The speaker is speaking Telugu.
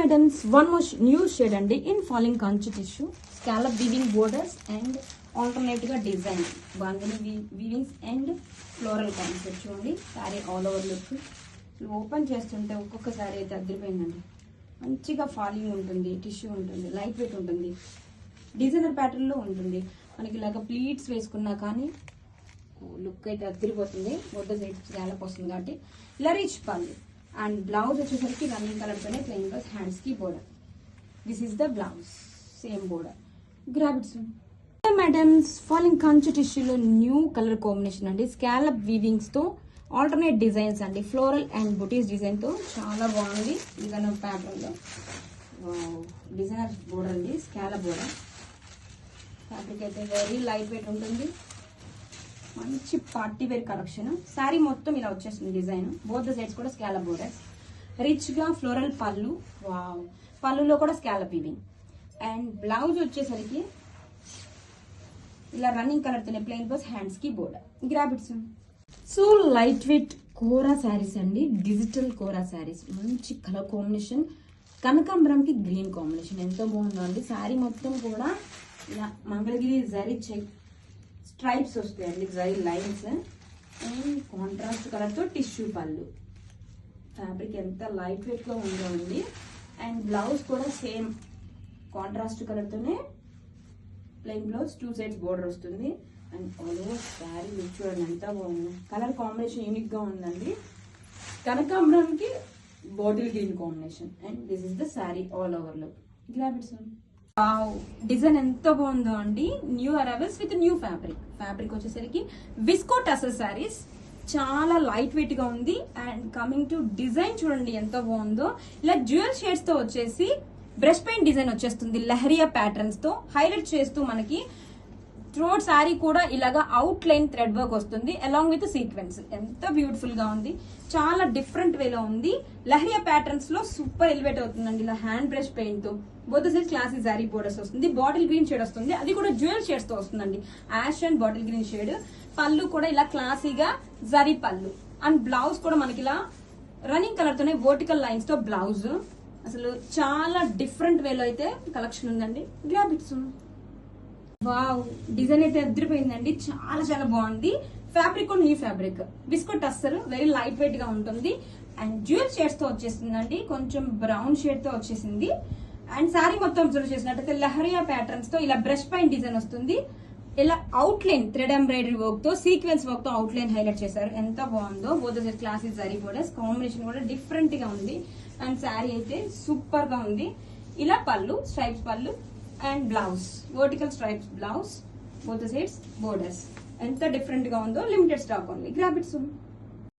madams, one more new shade and in falling concha tissue, scallop weaving borders and alternate design, bandhani weavings and floral concept చూడండి. Sorry all over look open చేస్తుంటే ఒక్కొక్క సారీ అయితే అదిరిపోయిందండి. మంచిగా ఫాలింగ్ ఉంటుంది, టిష్యూ ఉంటుంది, లైట్ వెయిట్ ఉంటుంది, డిజైనర్ ప్యాటర్న్ లో ఉంటుంది. మనకి ఇలాగ ప్లీట్స్ వేసుకున్నా కానీ లుక్ అయితే అదిరిపోతుంది. బొడ్డ సైడ్ స్కాలప్ వస్తుంది కాబట్టి ఇలా రిచ్ పళ్ళు. అండ్ బ్లౌజ్ వచ్చేసరికి రన్నింగ్ కలర్ తోనే ప్లెయిన్ ప్లస్ హ్యాండ్స్ కి border. This is the blouse, same border. Grab it soon. Madams, falling కంచు టిష్యూలో న్యూ కలర్ కాంబినేషన్ అండి. స్కాలప్ వీవింగ్స్ తో ఆల్టర్నేట్ డిజైన్స్ అండి. ఫ్లోరల్ అండ్ బుటీస్ డిజైన్ తో చాలా బాగుంది. డిజైనర్ ప్యాటర్న్ లో డిజైనర్ బోర్డర్ అండి, స్కాలప్ బోర్డర్. ఫ్యాబ్రిక్ అయితే వెరీ లైట్ వెయిట్ ఉంటుంది. మంచి పార్టీ వేర్ కలెక్షన్. శారీ మొత్తం ఇలా వచ్చేస్తుంది డిజైన్. బోత్ ద సైడ్స్ కూడా స్కాలప్ బోర్డర్స్. రిచ్ గా ఫ్లోరల్ పళ్ళు. వావ్, పళ్ళులో కూడా స్కాలప్ వీవింగ్. అండ్ బ్లౌజ్ వచ్చేసరికి ఇలా రన్నింగ్ కలర్ తోనే ప్లెయిన్ ప్లస్ హ్యాండ్స్ కి border. Grab it soon. So light weight kora saris అండి, డిజిటల్ కోరా శారీస్. మంచి కలర్ కాంబినేషన్, కనకాంబరంకి గ్రీన్ కాంబినేషన్ ఎంతో బాగుందో అండి. శారీ మొత్తం కూడా ఇలా మంగళగిరి జరీ చెక్ స్ట్రైప్స్ వస్తాయండి, zari lines. And contrast colour తో టిష్యూ పళ్ళు. ఫ్యాబ్రిక్ ఎంత లైట్ వెయిట్ గా ఉందో అండి. అండ్ బ్లౌజ్ కూడా సేమ్ కాంట్రాస్ట్ కలర్ తోనే ప్లెయిన్ బ్లౌజ్, 2 సైడ్స్ బోర్డర్ వస్తుంది. And all over sari look చూడండి ఎంత బాగుంది. కలర్ కాంబినేషన్ యూనిక్ గా ఉందండి. కనకాంబరంకి bottle green combination. And this is the sari all over look. Grab it soon. Design ఎంత బాగుందో అండి. New arrivals with new fabric. Fabric వచ్చేసరికి విస్కో టసర్ శారీస్, చాలా లైట్ వెయిట్ గా ఉంది. అండ్ కమింగ్ టు డిజైన్ చూడండి ఎంత బాగుందో. ఇలా డ్యూయల్ షేడ్స్ తో వచ్చేసి బ్రష్ పెయింట్ డిజైన్ వచ్చేస్తుంది. లహరియా ప్యాటర్న్స్ తో హైలైట్ చేస్తూ మనకి థ్రోట్ శారీ కూడా ఇలాగా అవుట్ లైన్ థ్రెడ్ వర్క్ వస్తుంది అలాంగ్ విత్ సీక్వెన్స్. ఎంత బ్యూటిఫుల్ గా ఉంది, చాలా డిఫరెంట్ వేలో ఉంది. లహరియా ప్యాటర్న్స్ లో సూపర్ ఎలివేట్ అవుతుందండి. ఇలా హ్యాండ్ బ్రష్ పెయింట్ తో both sides classy sari borders వస్తుంది. బాటిల్ గ్రీన్ షేడ్ వస్తుంది, అది కూడా డ్యూయల్ షేడ్స్ తో వస్తుందండి. Ash and bottle green shade. పళ్ళు కూడా ఇలా క్లాసీగా జరీ పళ్ళు. అండ్ బ్లౌజ్ కూడా మనకి ఇలా రన్నింగ్ కలర్ తోనే వర్టికల్ లైన్స్ తో బ్లౌజ్. అసలు చాలా డిఫరెంట్ వేలో అయితే కలెక్షన్ ఉందండి. Grab it soon. Wow, design అయితే అదిరిపోయిందండి. చాలా చాలా బాగుంది. Fabric new fabric, visco tussar, very light weight గా ఉంటుంది. అండ్ డ్యూయల్ షేడ్స్ తో వచ్చేసిందండి. కొంచెం బ్రౌన్ షేడ్ తో వచ్చేసింది. అండ్ శారీ మొత్తం అబ్జర్వ్ చేసినట్టయితే లహరియా ప్యాటర్న్స్ తో ఇలా బ్రష్ పైన్ డిజైన్ వస్తుంది. ఇలా out line thread embroidery work తో సీక్వెన్స్ వర్క్ తో అవుట్ లైన్ హైలైట్ చేశారు. ఎంత బాగుందో. Both side classic zari borders. Combination కూడా డిఫరెంట్ గా ఉంది. అండ్ శారీ అయితే సూపర్ గా ఉంది. ఇలా పళ్ళు, స్ట్రైప్స్ పళ్ళు. And blouse vertical stripes blouse, both sides borders. ఎంత డిఫరెంట్ గా ఉందో. Limited stock only. Grab it soon.